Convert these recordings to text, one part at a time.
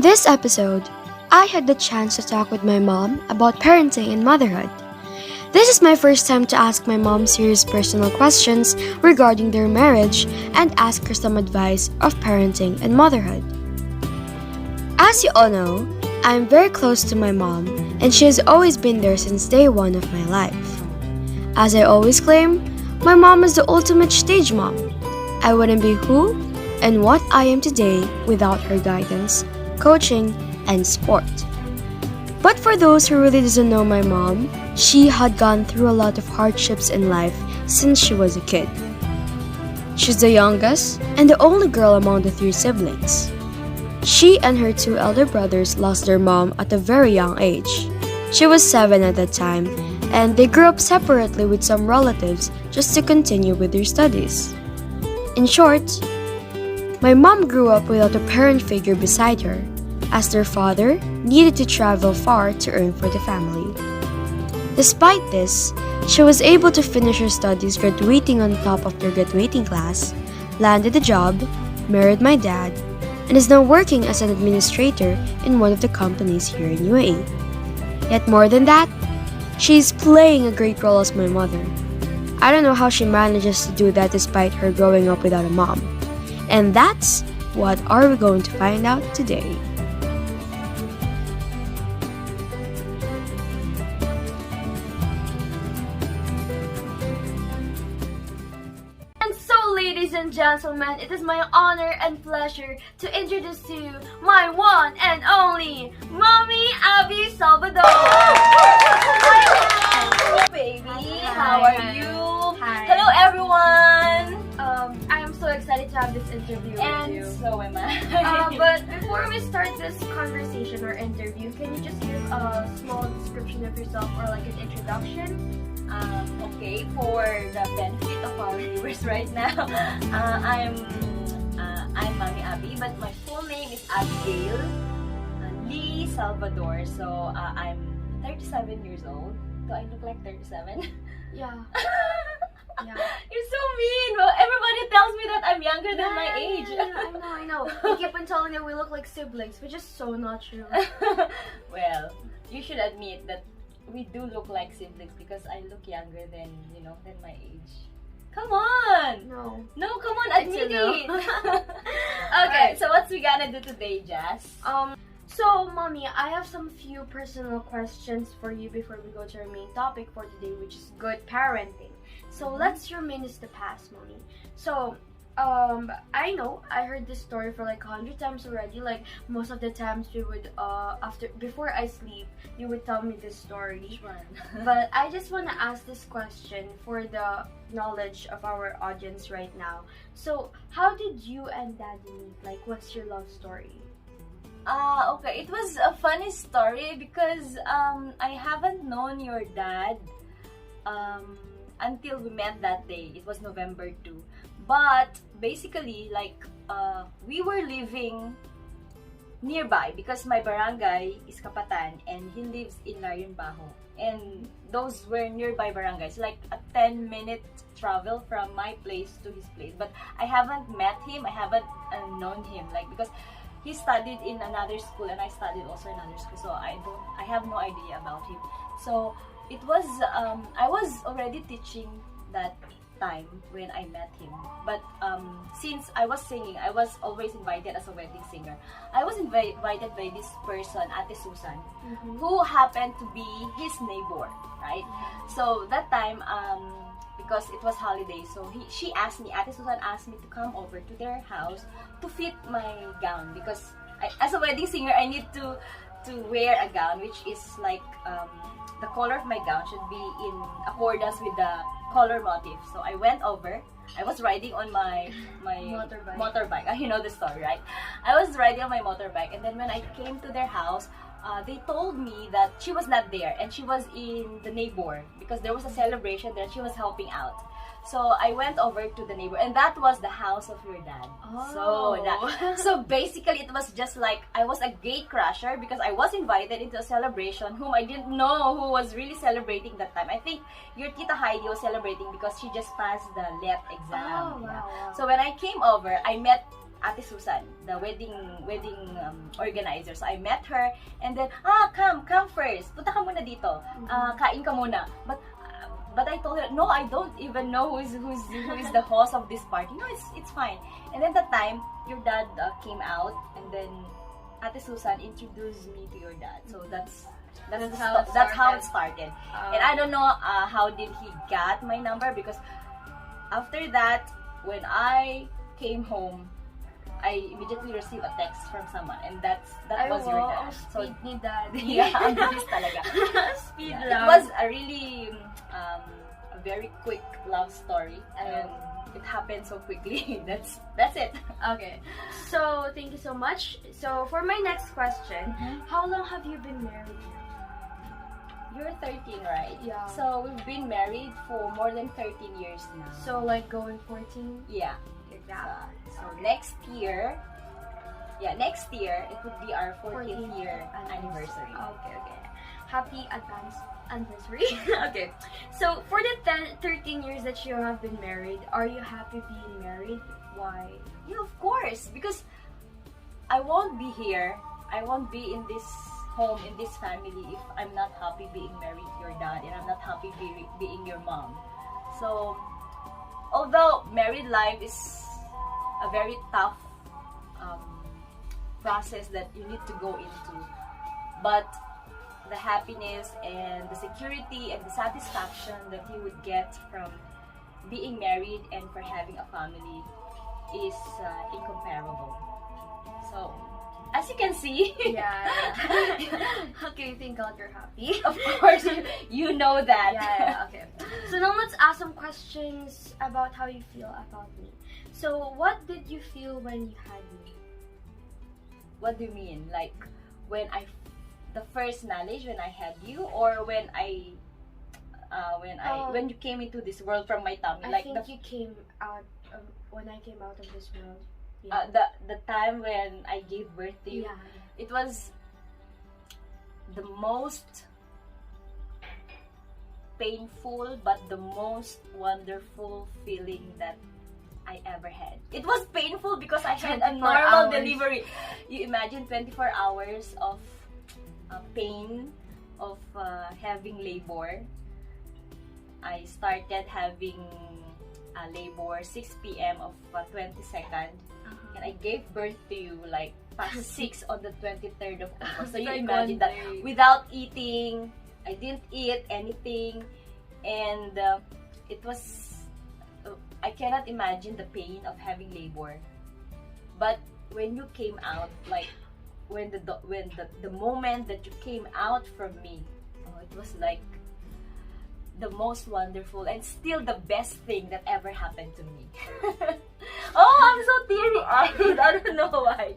In this episode, I had the chance to talk with my mom about parenting and motherhood. This is my first time to ask my mom serious personal questions regarding their marriage and ask her some advice of parenting and motherhood. As you all know, I am very close to my mom and she has always been there since day one of my life. As I always claim, my mom is the ultimate stage mom. I wouldn't be who and what I am today without her guidance, coaching, and support. But for those who really doesn't know my mom, she had gone through a lot of hardships in life since she was a kid. She's the youngest and the only girl among the 3 siblings. She and her 2 elder brothers lost their mom at a very young age. She was 7 at that time, and they grew up separately with some relatives just to continue with their studies. In short, my mom grew up without a parent figure beside her, as their father needed to travel far to earn for the family. Despite this, she was able to finish her studies, graduating on top of their graduating class, landed a job, married my dad, and is now working as an administrator in one of the companies here in UAE. Yet more than that, she's playing a great role as my mother. I don't know how she manages to do that despite her growing up without a mom. And that's what are we going to find out today. And so, ladies and gentlemen, it is my honor and pleasure to introduce to you my one and only Mommy Abby Salvador. Hi, baby. How are you? Hi. Hello, everyone. I am so excited to have this interview And with you. so am I. But before we start this conversation or interview, can you just give a small description of yourself or like an introduction? Okay, for the benefit of our viewers right now, I'm Mommy Abby, but my full name is Abigail Lee Salvador. So I'm 37 years old. Do I look like 37? Yeah. Yeah. You're so mean. Well, everybody tells me that I'm younger than my age. I know. You keep on telling that we look like siblings, which is so not true. Well, you should admit that we do look like siblings because I look younger than my age. Come on! No. No, come on, It's a admit no. it! Okay, so what's we gonna do today, Jazz? So, Mommy, I have some few personal questions for you before we go to our main topic for today, which is good parenting. So, let's reminisce the past, Mommy. So, I know I heard this story for like 100 times already. Like most of the times we would before I sleep, you would tell me this story. Which one? But I just want to ask this question for the knowledge of our audience right now. So, how did you and Daddy meet? Like, what's your love story? Okay, it was a funny story because I haven't known your dad until we met that day. It was November 2. But basically, like, we were living nearby because my barangay is Kapatan and he lives in Larinbajo. And those were nearby barangays, like a 10-minute travel from my place to his place. But I haven't met him, I haven't known him, like, because he studied in another school and I studied also in another school, so I have no idea about him. So it was I was already teaching that time when I met him. But since I was singing, I was always invited as a wedding singer. I was invited by this person, Ate Susan, who happened to be his neighbor, right? So that time, because it was holiday, so she asked me, Ate Susan asked me to come over to their house to fit my gown because as a wedding singer, I need to wear a gown which is like the color of my gown should be in accordance with the color motif. So I went over. I was riding on my motorbike. You know the story, right? I was riding on my motorbike, and then when I came to their house, they told me that she was not there and she was in the neighbor because there was a celebration that she was helping out. So I went over to the neighbor, and that was the house of your dad. Oh. So basically, it was just like I was a gate crasher because I was invited into a celebration whom I didn't know who was really celebrating that time. I think your Tita Heidi was celebrating because she just passed the LET exam. Oh, wow. So when I came over, I met Ate Susan, the wedding organizer. So I met her, and then come first. Punta ka muna dito. Kain ka muna. But I told her, no, I don't even know who is the host of this party. No, it's fine. And then that time, your dad came out, and then Ate Susan introduced me to your dad. So that's how it started. And I don't know how did he got my number, because after that, when I came home, I immediately received a text from someone, and that was your dad. So speed ni daddy. Yeah, ang bilis talaga. Speed It lang. was a really a very quick love story, and it happened so quickly. That's it. Okay. So thank you so much. So for my next question, how long have you been married? You're 13, right? Yeah. So we've been married for more than 13 years now. So like going 14? yeah. Like that. So next year, it would be our 14th year anniversary. Okay. Happy advanced anniversary. Okay. So for the 13 years that you have been married, are you happy being married? Why? Yeah, of course, because I won't be here. I won't be in this home, in this family, if I'm not happy being married to your dad, and I'm not happy being your mom. So, although married life is a very tough process that you need to go into, but the happiness and the security and the satisfaction that you would get from being married and for having a family is incomparable. So, as you can see, Yeah. Okay, thank God you're happy. of course, you know that. Yeah, okay. So now let's ask some questions about how you feel about me. So what did you feel when you had me? What do you mean? Like, the first knowledge when I had you, or when you came into this world from my tummy? I Like think you came out when I came out of this world. the time when I gave birth to you. Yeah. It was the most painful but the most wonderful feeling that I ever had. It was painful because I had a 24 normal hours. delivery. You imagine 24 hours of pain, of having labor. I started having labor 6 p.m. of 22nd. And I gave birth to you like past 6 on the 23rd of August. So you Like imagine one that day. without eating, I didn't eat anything, and it was I cannot imagine the pain of having labor. But when you came out, like when the moment that you came out from me, it was like the most wonderful and still the best thing that ever happened to me. Oh, I'm so teary-eyed. I don't know why.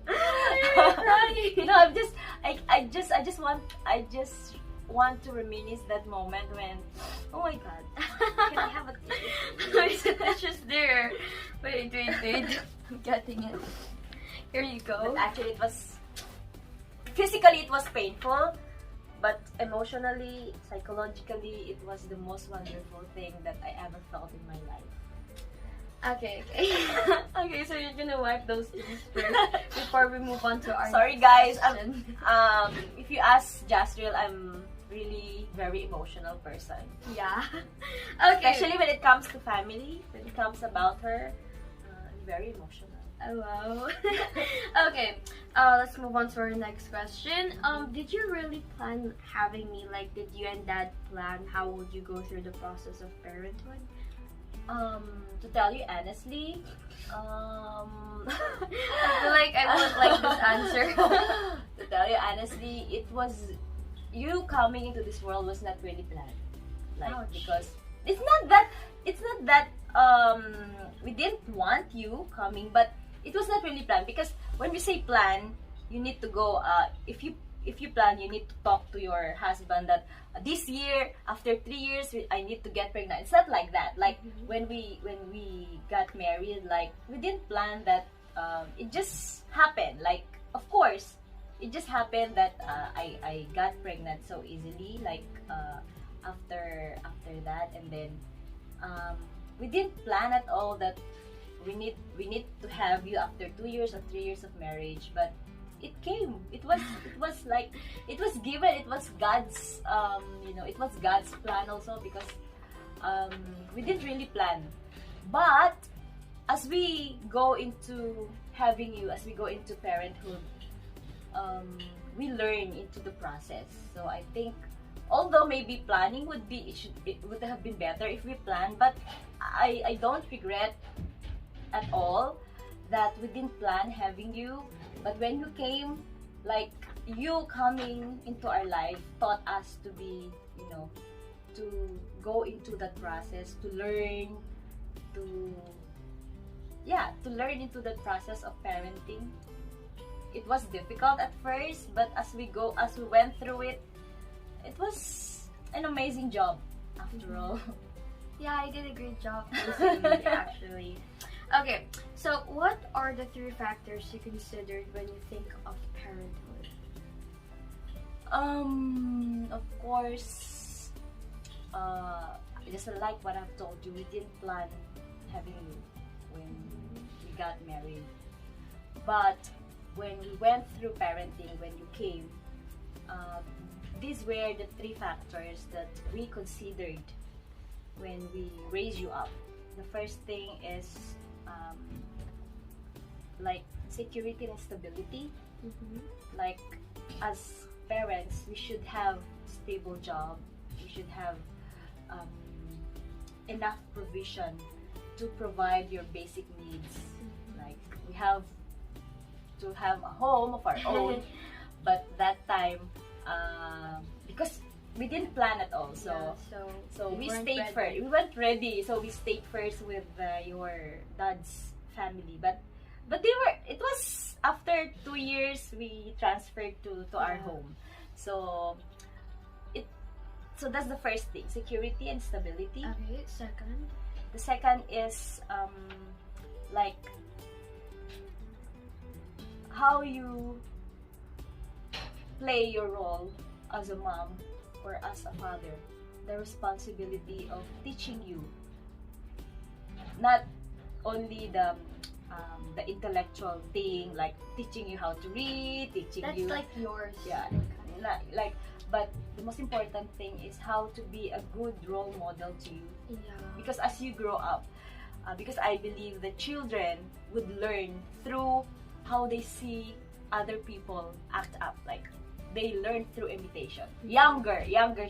You know, I just want to reminisce that moment when, oh my God, can I have a tear? It's just there. Wait. I'm getting it. Here you But go. actually, physically it was painful, but emotionally, psychologically, it was the most wonderful thing that I ever felt in my life. Okay. Okay, so you're gonna wipe those tears first before we move on to our Sorry next guys, question. if you ask Jasriel, I'm really very emotional person. Yeah. Okay. Especially when it comes to family, when it comes about her, I'm very emotional. Oh, wow. Okay. Let's move on to our next question. Did you really plan having me? Like, did you and Dad plan how would you go through the process of parenthood? To tell you honestly, I feel like I would like this answer. to tell you honestly, it was you coming into this world was not really planned. Like Ouch. because it's not that we didn't want you coming, but it was not really planned, because when we say plan, you need to go if you plan, you need to talk to your husband that this year, after 3 years, I need to get pregnant. It's not like that. Like when we got married, like we didn't plan that. It just happened. Like, of course, it just happened that I got pregnant so easily. Like after that, and then we didn't plan at all that we need to have you after 2 years or 3 years of marriage. But it came. It was like it was given. It was God's it was God's plan also, because we didn't really plan. But as we go into having you, as we go into parenthood, we learn into the process. So I think, although maybe planning it would have been better if we planned, but I don't regret at all that we didn't plan having you. But when you came, like, you coming into our life taught us to be, to go into that process, to learn, to learn into that process of parenting. It was difficult at first, but as we went through it, it was an amazing job after all. Yeah, I did a great job listening, actually. Okay, so what are the 3 factors you considered when you think of parenthood? Of course, just like what I've told you, we didn't plan having you when we got married. But when we went through parenting, when you came, these were the 3 factors that we considered when we raised you up. The first thing is like security and stability. Like, as parents, we should have stable job. We should have enough provision to provide your basic needs. Like, we have to have a home of our own. But that time, because we didn't plan at all, so we stayed first. We weren't ready, so we stayed first with your dad's family. But it was after 2 years we transferred to our home. So that's the first thing, security and stability. Okay, second. The second is like how you play your role as a mom or as a father. The responsibility of teaching you, not only the intellectual thing, like teaching you how to read, That's like yours. Yeah, but the most important thing is how to be a good role model to you. Yeah. Because as you grow up, because I believe the children would learn through how they see other people act up. Like, they learn through imitation. Younger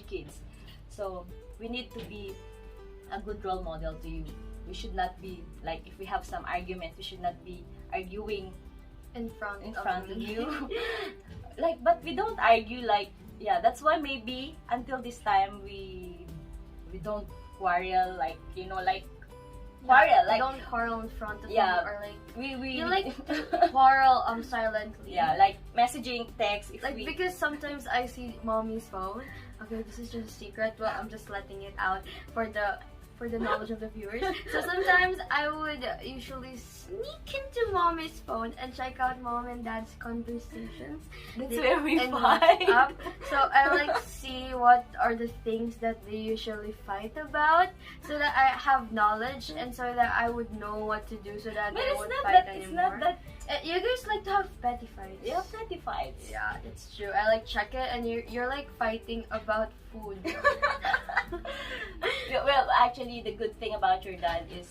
kids. So we need to be a good role model to you. We should not be like, if we have some arguments, we should not be arguing in front of you. Like, but we don't argue, like, yeah, that's why maybe until this time we don't quarrel, like, quarrel, like, don't quarrel in front of yeah, you, or like we you like quarrel silently. Yeah, like messaging, text, because sometimes I see mommy's phone. Okay, this is just a secret, but I'm just letting it out for the knowledge of the viewers. So sometimes I would usually sneak into mommy's phone and check out mom and dad's conversations. That's where we and fight. WhatsApp. So I like see what are the things that they usually fight about, so that I have knowledge and so that I would know what to do, so that But they it's won't not fight that. It's anymore. not that. You guys like to have petty fights. Yeah, petty fights. Yeah, it's true. I like check it, and you're like fighting about food. Well, actually, the good thing about your dad is,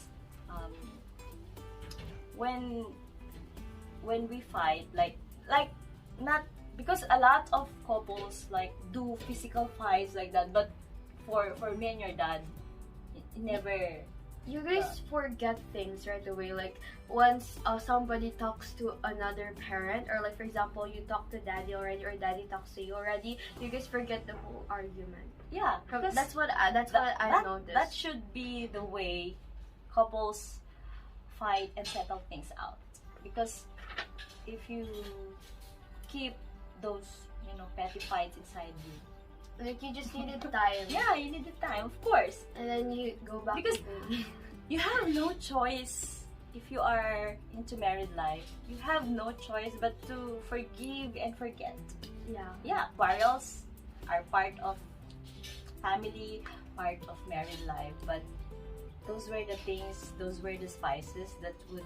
when we fight, like not because a lot of couples like do physical fights like that, but for me and your dad, it never. You guys forget things right away. Like, once somebody talks to another parent, or like for example, you talk to daddy already, or daddy talks to you already, you guys forget the whole argument. Yeah, That's what I've noticed. That should be the way couples fight and settle things out. Because if you keep those, petty fights inside you, like, you just needed time. yeah, you need the time, of course. And then you go back Because to bed. you have no choice. If you are into married life, you have no choice but to forgive and forget. Yeah, quarrels are part of family, part of married life, but those were the things, those were the spices that would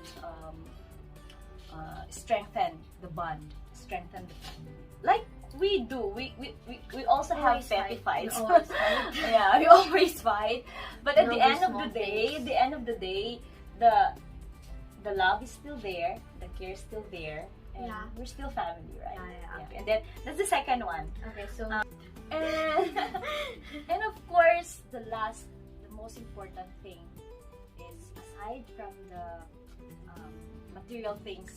strengthen the bond, strengthen the family. Like we do, we also have Always petty fight. fights. We always fight. Yeah, we always fight. But at And the over end of small the day, things. the end of the day, the love is still there, the care is still there, and Yeah. we're still family, right? Yeah. And then that's the second one. Okay, so And and of course, the most important thing is, aside from the material things,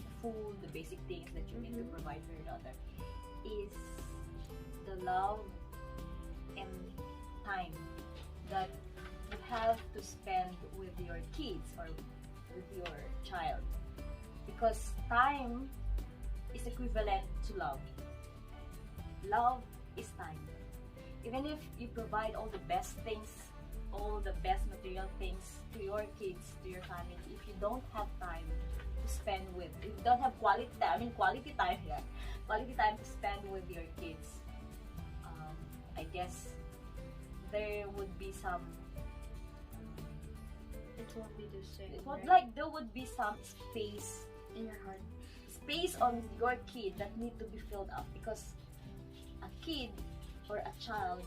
the food, the basic things that you need to provide for your daughter, is the love and time that you have to spend with your kids or with your child. Because time is equivalent to love. Love is time. Even if you provide all the best things, all the best material things to your kids, to your family, if you don't have time to spend with, if you don't have quality time, quality time here, quality time to spend with your kids, I guess there would be some, it won't be the same. it would, right? like there would be some space In your heart. on your kid that need to be filled up, because a kid or a child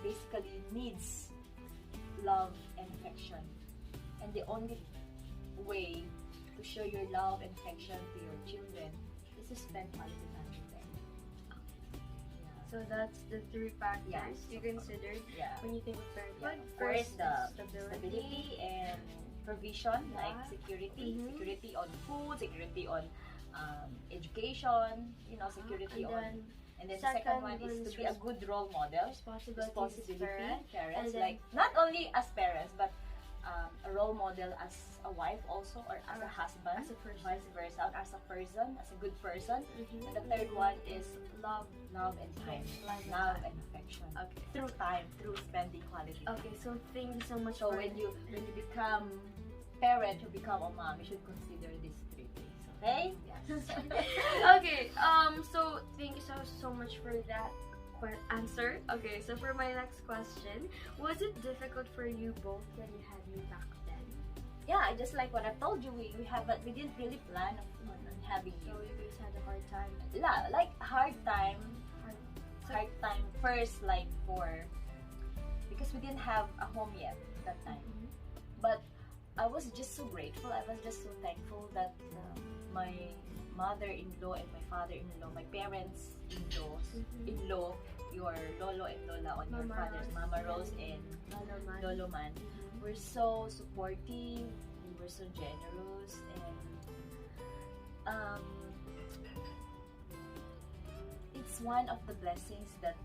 basically needs love and affection, and the only way to show your love and affection to your children is to spend quality time with them. So that's the three factors Yeah. you considered Yeah. when you think of parenthood. Of course, First, the stability. stability and provision, like Yeah. security, Mhm. security on food, security on education, security And on. then And then second second one one is to is be a good role model. responsibility, Responsibility, parents. parents, And then- like not only as parents, but a role model as a wife also, or as a husband, as a person. vice versa, as a person, as a good person. Mhm. And the third one is love. love and time, Love and love time. and affection, Okay. through time, through spending quality time. Okay, so thank you so much So for when you become parent, you become a mom, you should consider these three things. Okay? Okay, so thank you so much for that answer. Okay, so for my next question, was it difficult for you both when you had me back then? Yeah, just like what I told you, we didn't really plan on having So you. you guys had a hard time. Yeah, like hard time first, like because we didn't have a home yet that time. But I was just so grateful. I was just so thankful that my mother-in-law and my father-in-law, my parents-in-law, your lolo and lola on your Mama father's, Rose. Mama Rose and Lolo man. lolo man, were so supportive. We were so generous, and it's one of the blessings that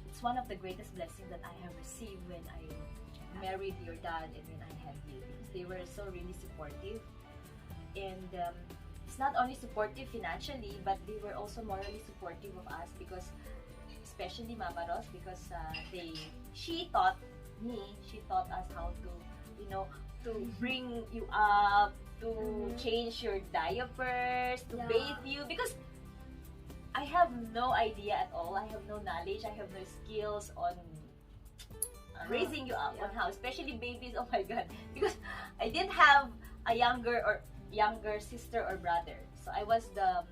it's one of the greatest blessings that I have received when I married your dad and when I had you, because they were so really supportive. And it's not only supportive financially, but they were also morally supportive of us, because especially Mama Ros, because she taught us how to, to bring you up, to change your diapers, to Yeah. bathe you, because I have no idea at all. I have no knowledge. I have no skills on raising you up, on how, especially babies. Oh my God! Because I didn't have a younger sister or brother, so I was the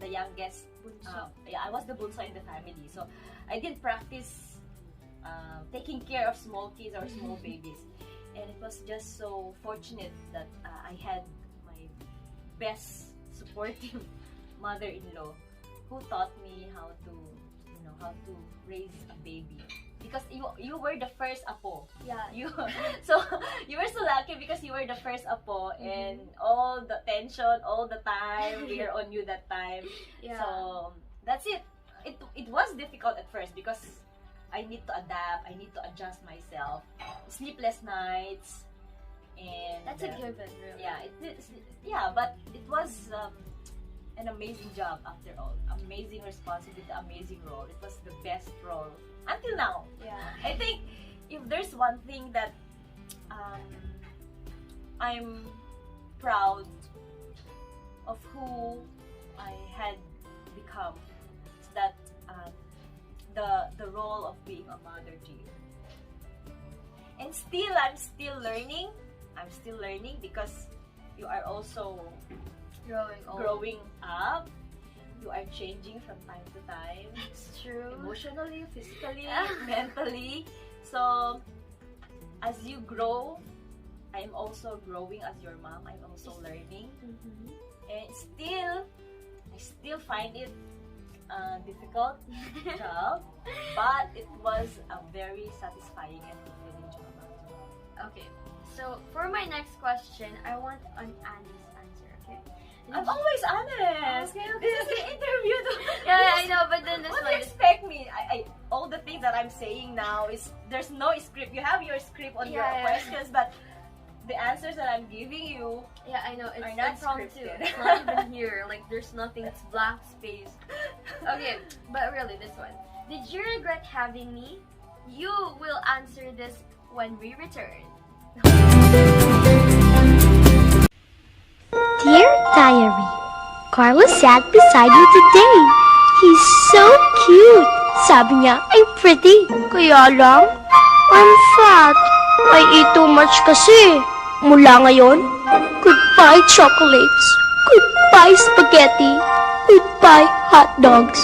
youngest. Bunso. I was the bunso in the family, so I didn't practice taking care of small kids or small babies, and it was just so fortunate that I had my best supportive mother-in-law who taught me how to raise a baby, because you were the first apo. Yeah. So you were so lucky because you were the first apo, and all the tension all the time, we were on you that time. Yeah. So that's it. It was difficult at first because I need to adapt, I need to adjust myself, sleepless nights, and That's a given, really. yeah, but it was an amazing job after all. Amazing responsibility, amazing role. It was the best role until now. Yeah. I think if there's one thing that I'm proud of who I had become, is that the role of being a mother to you. And still, I'm still learning. I'm still learning because you are also growing up. You are changing from time to time. It's true. Emotionally, physically, mentally. So, as you grow, I'm also growing as your mom. I'm also learning. Mhm. And I still find it a difficult job, but it was a very satisfying and fulfilling job. Okay. So for my next question, I want an honest answer. Okay. I'm always honest. Okay, This is an interview. Yeah, I know, but then this What do one you is expect me? All the things that I'm saying now is there's no script. You have your script on your Yeah. questions, but the answers that I'm giving you yeah, I know it's are not impromptu. scripted. It's not even here. Like there's nothing. It's blank space. Okay, but really, this one. Did you regret having me? You will answer this when we return. Dear Diary, Carlos sat beside you today. He's so cute. Sabi niya, I'm pretty. Kaya lang, I'm fat. I eat too much kasi. Mula ngayon, goodbye chocolates. Goodbye spaghetti. Goodbye hot dogs.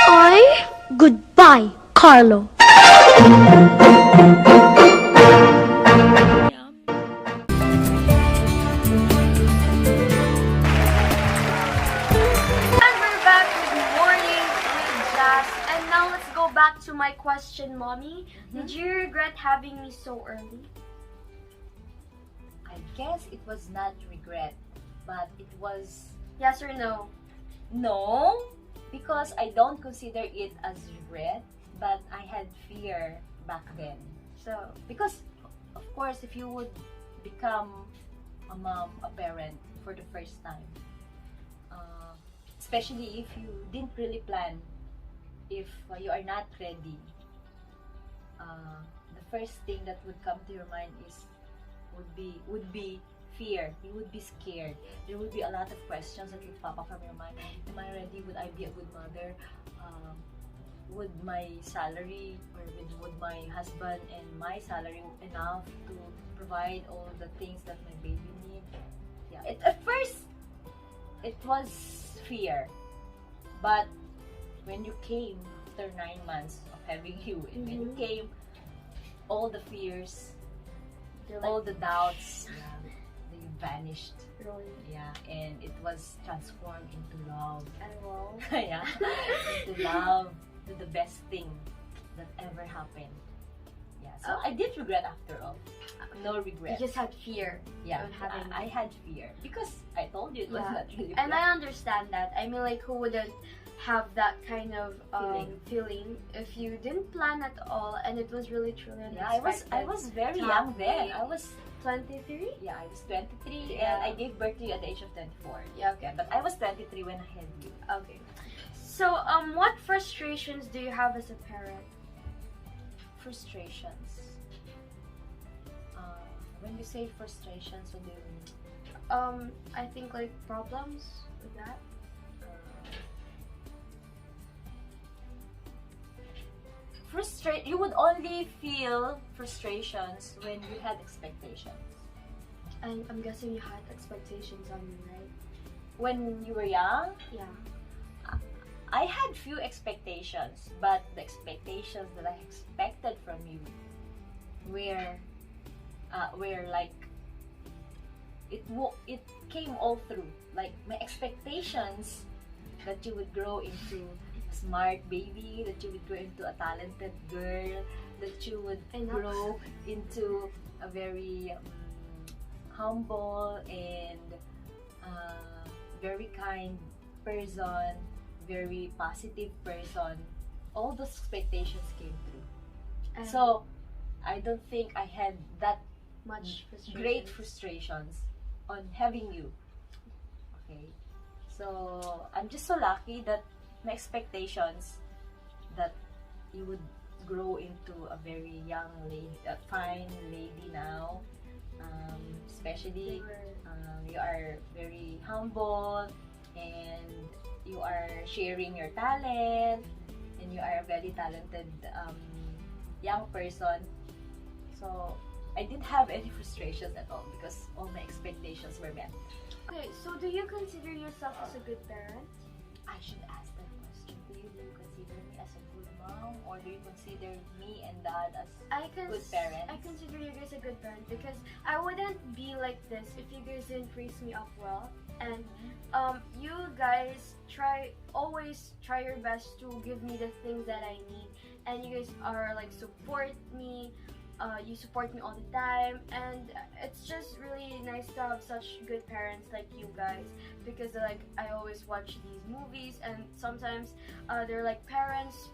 Ay, goodbye, Carlo. And we're back with Morning with Jazz. And now let's go back to my question, Mommy. Did you regret having me so early? I guess it was not regret, but it was Yes or no? no, because I don't consider it as regret, but I had fear back then. So, Because, of course, if you would become a mom, a parent for the first time, especially if you didn't really plan, if you are not ready, the first thing that would come to your mind would be fear. You would be scared. There would be a lot of questions that would pop up from your mind. Am I ready? Would I be a good mother? Would my salary or would my husband and my salary enough to provide all the things that my baby needs? Yeah. At first, it was fear, but when you came after 9 months of having you, and when you came, all the fears, you're all like, the doubts, they vanished. really? Yeah, and it was transformed into love. And well, Yeah, into love, to the best thing that ever happened. Yeah, so I did regret after all. No you regret. just had fear. Yeah, of having I had fear because I told you it was Yeah. not really And I planned. understand that. I mean, like, who wouldn't have that kind of feeling if you didn't plan at all and it was really truly Yeah, unexpected? I was very to young have then. me. I was 23? Yeah, I was 23 Yeah. and I gave birth to you at the age of 24. Yeah, okay. Yeah, but I was 23 when I had you. Okay. So, what frustrations do you have as a parent? Frustrations. When you say frustrations, what do you mean? I think like problems with that. You would only feel frustrations when you had expectations. And I'm guessing you had expectations on me, right? When you were young, Yeah. I had few expectations, but the expectations that I expected from you were like it came all through. Like my expectations that you would grow into a smart baby, that you would grow into a talented girl, that you would grow into a very humble and very kind person, very positive person. All those expectations came through. And So I don't think I had that much frustration. great frustrations on having you. Okay. So I'm just so lucky that my expectations that you would grow into a very young lady, a fine lady now. Especially you are very humble and you are sharing your talent and you are a very talented young person. So I didn't have any frustrations at all because all my expectations were met. Okay, so do you consider yourself as a good parent? I should ask that question. Do you consider me as a good mom, or do you consider me and dad as good parents? I consider you guys a good parent because I wouldn't be like this if you guys didn't raise me up well. And you guys always try your best to give me the things that I need, and you guys are like support me. You support me all the time, and it's just really nice to have such good parents like you guys, because like I always watch these movies, and sometimes they're like parents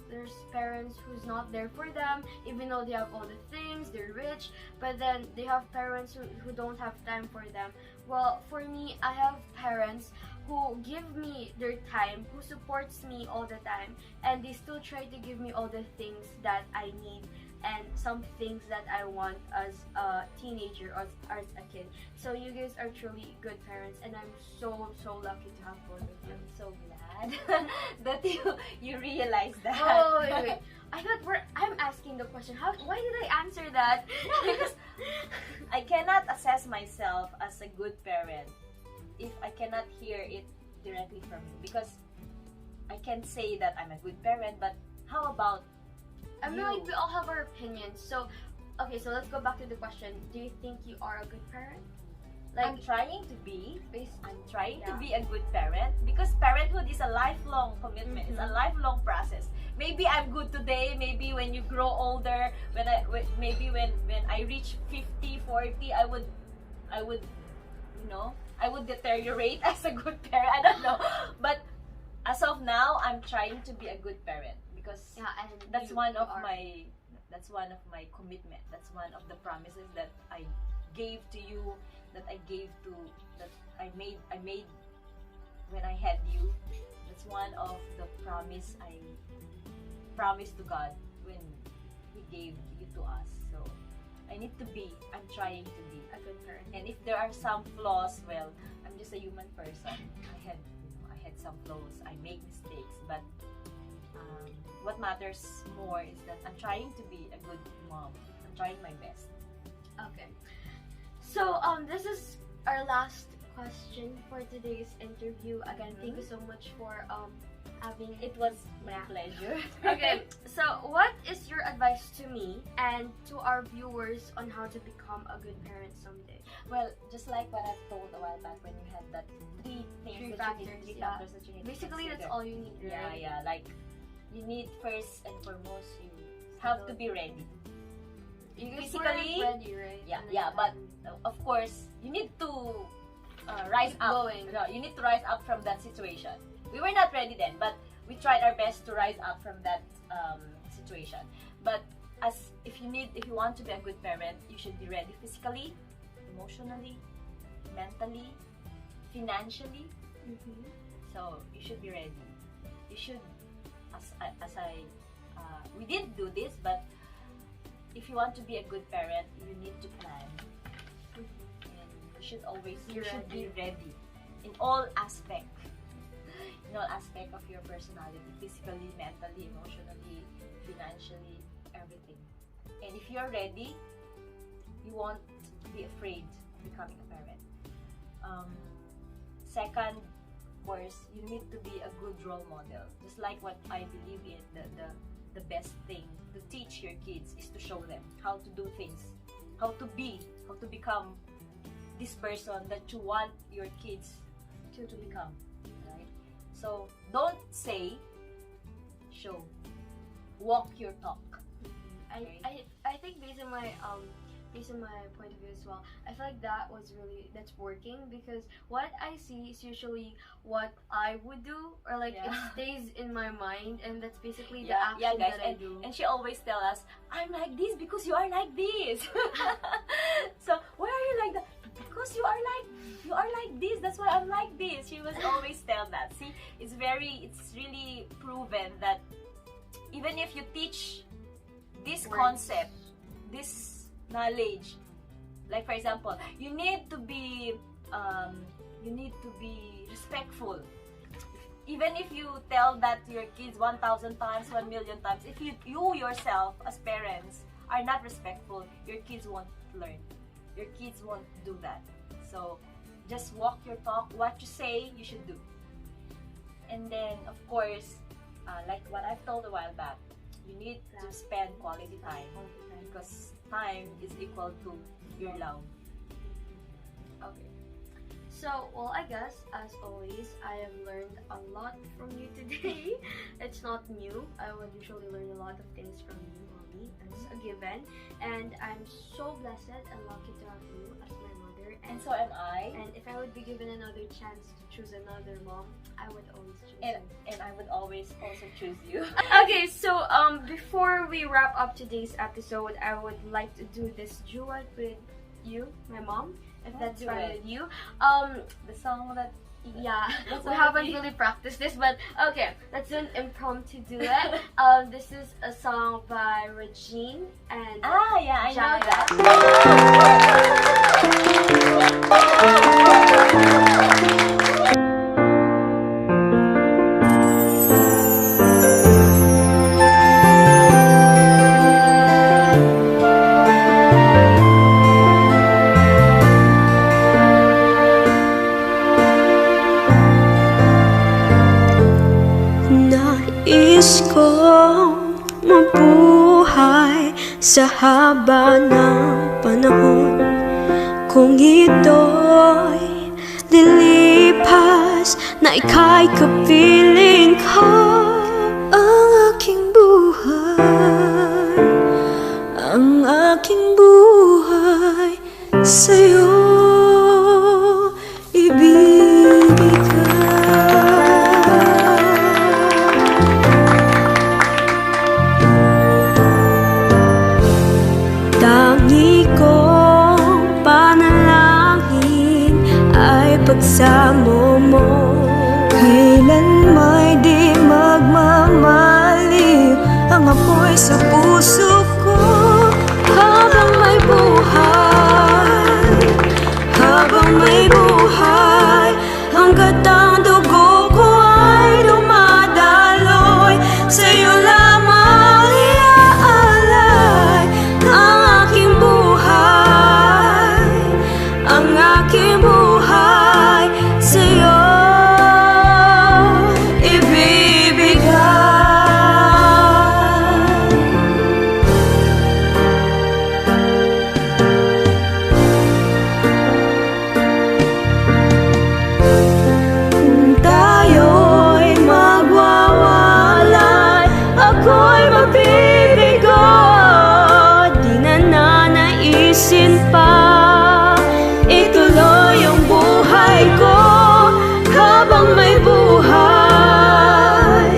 there's parents who's not there for them, even though they have all the things, they're rich, but then they have parents who don't have time for them. Well, for me, I have parents who give me their time, who supports me all the time, and they still try to give me all the things that I need and some things that I want as a teenager or as a kid. So you guys are truly good parents, and I'm so lucky to have both of them. I'm so glad that you realize that. Oh, wait. I thought I'm asking the question. Why did I answer that? Because I cannot assess myself as a good parent if I cannot hear it directly from you. Because I can say that I'm a good parent, but how about I mean, like, we all have our opinions. So, okay, so let's go back to the question. Do you think you are a good parent? Like, I'm trying to be. I'm trying to Yeah. be a good parent, because parenthood is a lifelong commitment. It's a lifelong process. Maybe I'm good today. Maybe when you grow older, when I reach 50, 40, I would, I would deteriorate as a good parent. I don't know, but as of now, I'm trying to be a good parent, because yeah, and that's you one of are. my commitment. That's one of the promises that I gave to you, that I made when I had you. That's one of the promise I promised to God when He gave you to us. So I'm trying to be a good parent. and if there are some flaws, well, I'm just a human person. I had some flaws. I make mistakes, but what matters more is that I'm trying to be a good mom. I'm trying my best. Okay. So, this is our last question for today's interview. Again, thank you so much for having It was my Yeah. pleasure. Okay, so what is your advice to me and to our viewers on how to become a good parent someday? Well, just like what I've told a while back when you had that three Three factors yeah. that you need to Basically, that's consider. all you need, right? Yeah, like you need first and foremost, you have to be ready. You guys Physically, weren't ready, right? Yeah, And then, yeah, but of course, you need to rise Keep up. going. No, you need to rise up from that situation. We were not ready then, but we tried our best to rise up from that situation. But if you want to be a good parent, you should be ready physically, emotionally, mentally, financially. Mhm. So you should be ready. You should, we didn't do this, but if you want to be a good parent, you need to plan. And you should be ready in all aspect of your personality, physically, mentally, emotionally, financially, everything. And if you're ready, you won't be afraid of becoming a parent. Second, of course, you need to be a good role model. Just like what I believe in, the best thing to teach your kids is to show them how to do things, how to become this person that you want your kids to become, right? So don't say, show, walk your talk. Okay? I think based on my point of view as well, I feel like that's working, because what I see is usually what I would do, or like it stays in my mind, and that's basically the action guys, that I do. and she always tell us, I'm like this because you are like this. So why are you like that? Because you are like this, that's why I'm like this. She was always tell that. See, it's really proven that even if you teach this Words. concept, this knowledge, like for example, you need to be respectful. even if you tell that to your kids 1,000 times, 1,000,000 times, if you yourself as parents are not respectful, your kids won't learn. Your kids won't do that. So just walk your talk. What you say, you should do. And then, of course, like what I've told a while back, you need to spend quality time because time is equal to your love. Okay. So, well, I guess, as always, I have learned a lot from you today. It's not new. I would usually learn a lot of things from you, Mommy. It's a given. And I'm so blessed and lucky to have you as my mother. And so am I. And if I would be given another chance to choose another mom, I would always choose And, you. and I would always also choose you. Okay, so before we wrap up today's episode, I would like to do this duet with you, my mom, if that's Do fine it. with you. The song that Yeah, That's we all haven't we- really practiced this, but okay, let's do an impromptu duet. This is a song by Regine and yeah, I know Jaya. that. Nais kong mabuhay sa haba ng panahon. Kung ito'y lilipas na ika'y kapiling ko, ang aking buhay, ang aking buhay sa'yo tangi kong panalangin ay pagsamo mo. Kailan may di magmamaliw ang apoy sa puso ko. Habang may buhay, habang may buhay, hanggat ang dugo ko ay dumadaloy, sa'yo lamang iaalay ang aking buhay, ang aking buhay sa'yo ibibigay. Kung tayo'y magwawalay, ako'y mabibigo. Di na nanaisin pa ituloy ang buhay ko. Habang may buhay,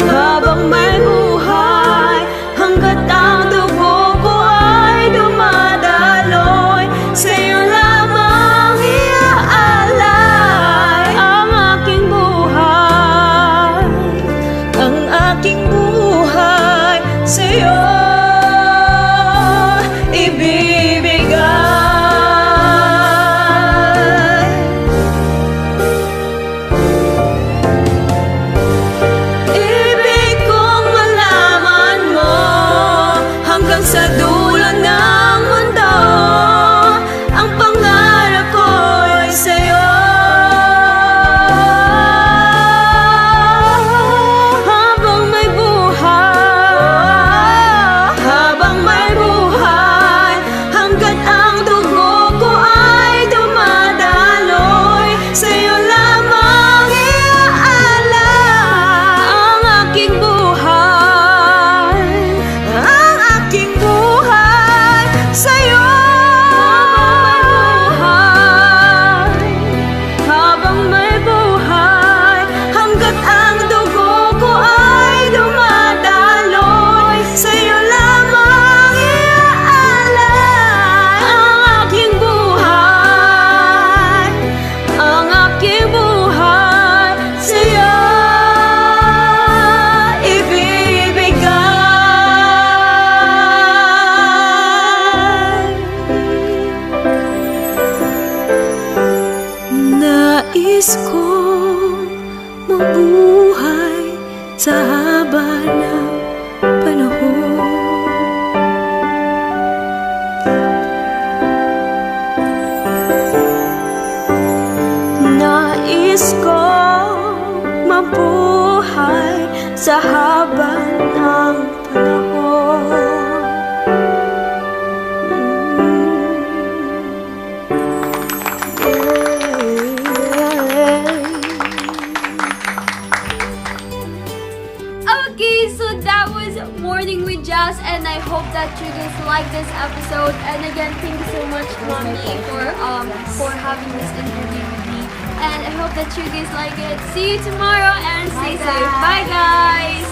habang may buhay, hanggat ang dugo ko ay dumadaloy, sa'yo lamang iaalay ang aking buhay, ang aking buhay sa'yo ibibigay. Ibig kong malaman mo hanggang sa dulo ng mundo, ang pangarap ko'y sa'yo. Habang may buhay, that was Morning with Jazz, and I hope that you guys like this episode. And again, thank you so much, Mommy, for having this interview with me. And I hope that you guys like it. See you tomorrow and stay safe. Bye, guys.